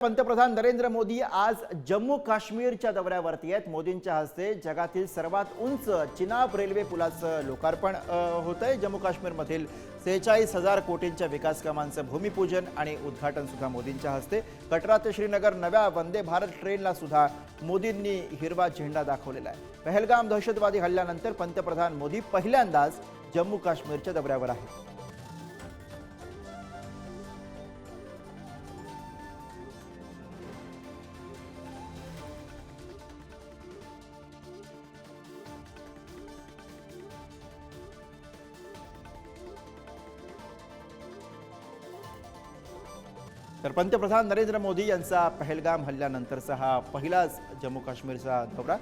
पंतप्रधान नरेंद्र मोदी आज जम्मू काश्मीरच्या दौऱ्यावरती आहेत। मोदींच्या हस्ते जगातील सर्वात उंच चिनाब रेल्वे पुलाचं लोकार्पण होतंय। जम्मू काश्मीरमधील 46,000 कोटींच्या विकास कामांचं भूमिपूजन आणि उद्घाटन सुद्धा मोदींच्या हस्ते। कटरा ते श्रीनगर नव्या वंदे भारत ट्रेनला सुद्धा मोदींनी हिरवा झेंडा दाखवलेला आहे। पहलगाम दहशतवादी हल्ल्यानंतर पंतप्रधान मोदी पहिल्यांदाच जम्मू काश्मीरच्या दौऱ्यावर आहेत। तर पंतप्रधान नरेंद्र मोदी यांचा पहलगाम हल्ल्यानंतरचा हा पहिलाच जम्मू काश्मीरचा दौरा।